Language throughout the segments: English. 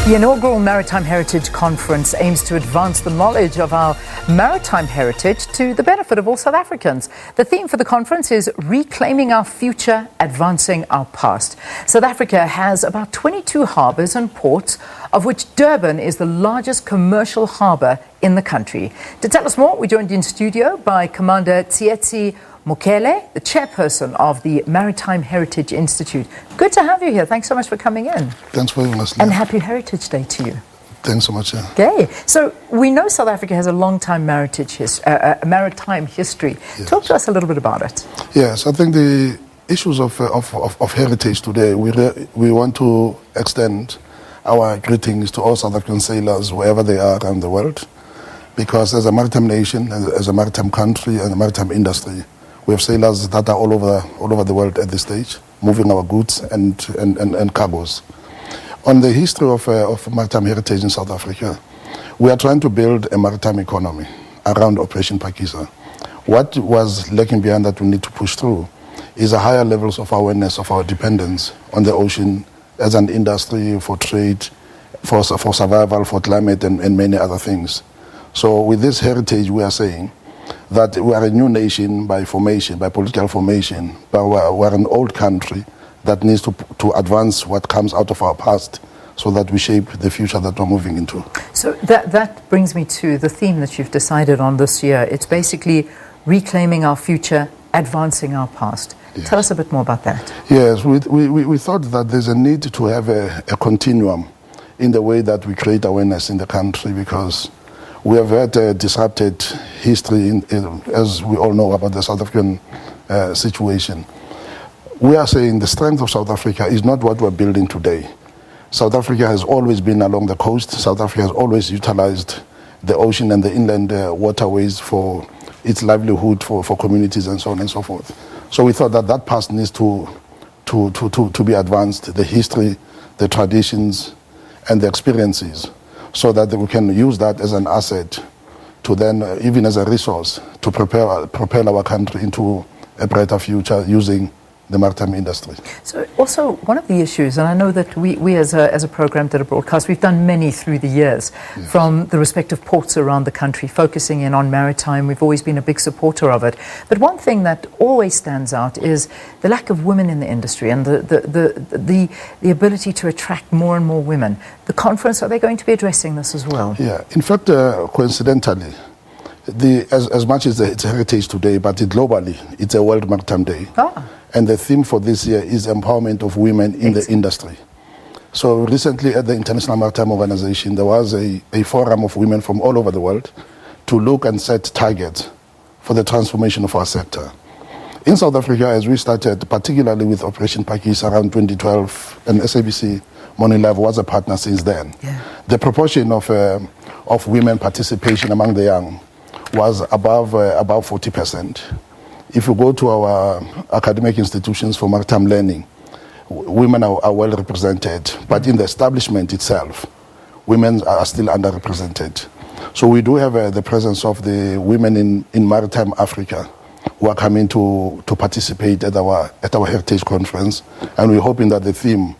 The Inaugural Maritime Heritage Conference aims to advance the knowledge of our maritime heritage to the benefit of all South Africans. The theme for the conference is Reclaiming Our Future, Advancing Our Past. South Africa has about 22 harbours and ports, of which Durban is the largest commercial harbour in the country. To tell us more, we're joined in studio by Commander Tsietsi Mokhele, the Chairperson of the Maritime Heritage Institute. Good to have you here. Thanks so much for coming in. Thanks for having us. And happy Heritage Day to you. Thanks so much. Okay. So we know South Africa has a long-time maritime history. Yes. Talk to us a little bit about it. Yes, I think the issues of heritage today, we want to extend our greetings to all South African sailors, wherever they are around the world, because as a maritime nation, as a maritime country and a maritime industry, we have sailors that are all over the world at this stage, moving our goods and cargoes. On the history of maritime heritage in South Africa, we are trying to build a maritime economy around Operation Phakisa. What was lacking behind that we need to push through is a higher levels of awareness of our dependence on the ocean as an industry, for trade, for survival, for climate and many other things. So with this heritage, we are saying that we are a new nation by formation, by political formation, but we're an old country that needs to advance what comes out of our past so that we shape the future that we're moving into. So that brings me to the theme that you've decided on this year. It's basically reclaiming our future, advancing our past. Yes. Tell us a bit more about that. Yes, we thought that there's a need to have a continuum in the way that we create awareness in the country, because we have had a disrupted history, as we all know about the South African situation. We are saying the strength of South Africa is not what we're building today. South Africa has always been along the coast. South Africa has always utilized the ocean and the inland waterways for its livelihood, for communities and so on and so forth. So we thought that past needs to be advanced, the history, the traditions and the experiences, so that we can use that as an asset to then, even as a resource, to propel our country into a brighter future using the maritime industry. So also one of the issues, and I know that we as a program did a broadcast, we've done many through the years, yes, from the respective ports around the country, focusing in on maritime. We've always been a big supporter of it. But one thing that always stands out is the lack of women in the industry and the ability to attract more and more women. The conference, are they going to be addressing this as well? Yeah, in fact, coincidentally, as much as it's heritage today, but globally, it's a World Maritime Day. And the theme for this year is empowerment of women in the industry. So recently at the International Maritime Organization, there was a forum of women from all over the world to look and set targets for the transformation of our sector. In South Africa, as we started, particularly with Operation Phakisa around 2012, and SABC Morning Live was a partner since then. Yeah. The proportion of women participation among the young was above 40%. If you go to our academic institutions for maritime learning, women are well represented, but in the establishment itself, women are still underrepresented. So we do have the presence of the women in Maritime Africa who are coming to participate at our Heritage Conference, and we're hoping that the theme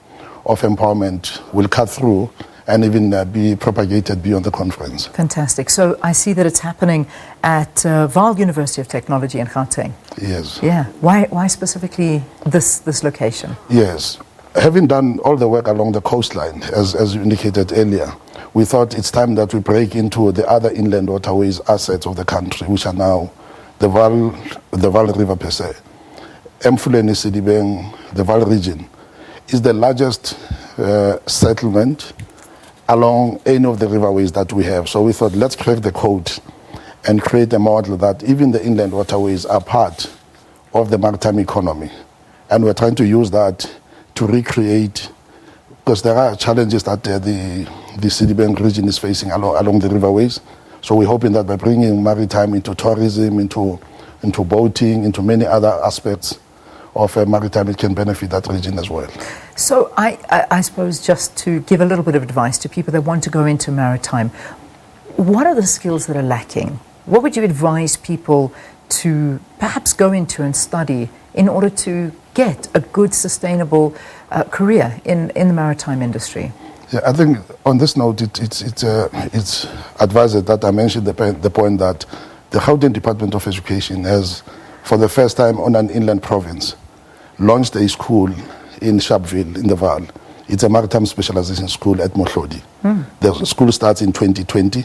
of empowerment will cut through and even be propagated beyond the conference. Fantastic. So I see that it's happening at Vaal University of Technology in Gauteng. Yes. Yeah. Why specifically this location? Yes. Having done all the work along the coastline, as you indicated earlier, we thought it's time that we break into the other inland waterways assets of the country, which are now the Vaal River per se. Emfuleni Sidibeng, the Vaal region, is the largest settlement along any of the riverways that we have. So we thought, let's crack the code and create a model that even the inland waterways are part of the maritime economy. And we're trying to use that to recreate, because there are challenges that the Sidibeng region is facing along the riverways. So we're hoping that by bringing maritime into tourism, into boating, into many other aspects of maritime, it can benefit that region as well. So I suppose, just to give a little bit of advice to people that want to go into maritime, what are the skills that are lacking? What would you advise people to perhaps go into and study in order to get a good, sustainable career in the maritime industry? Yeah, I think on this note, it's advised that I mentioned the point that the Gauteng Department of Education has, for the first time on an inland province, launched a school in Sharpeville in the Vaal. It's a maritime specialization school at Mohlodi. The school starts in 2020.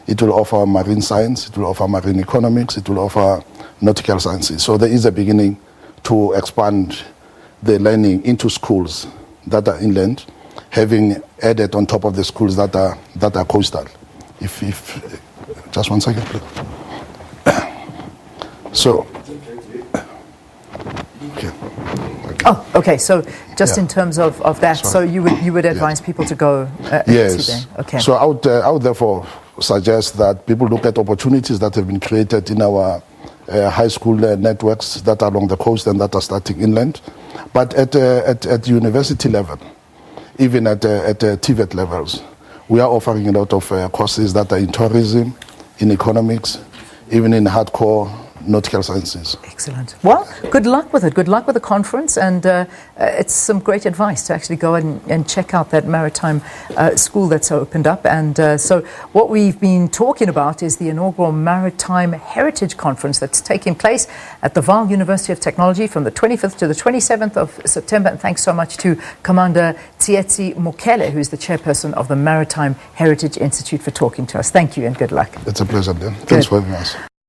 It will offer marine science, it will offer marine economics, it will offer nautical sciences. So there is a beginning to expand the learning into schools that are inland, having added on top of the schools that are coastal. If just one second, please. So, okay. Oh, okay. So just in terms of that, so you would advise people to go yes. there. Okay. So I would therefore suggest that people look at opportunities that have been created in our high school networks that are along the coast and that are starting inland, but at university level, even at TVET levels, we are offering a lot of courses that are in tourism, in economics, even in hardcore nautical sciences. Excellent. Well, good luck with it. Good luck with the conference, and it's some great advice to actually go and check out that maritime school that's opened up. And so what we've been talking about is the inaugural Maritime Heritage Conference that's taking place at the Vaal University of Technology from the 25th to the 27th of September. And thanks so much to Commander Tsietsi Mokhele, who's the chairperson of the Maritime Heritage Institute, for talking to us. Thank you and good luck. It's a pleasure, Dan. Thanks for having us.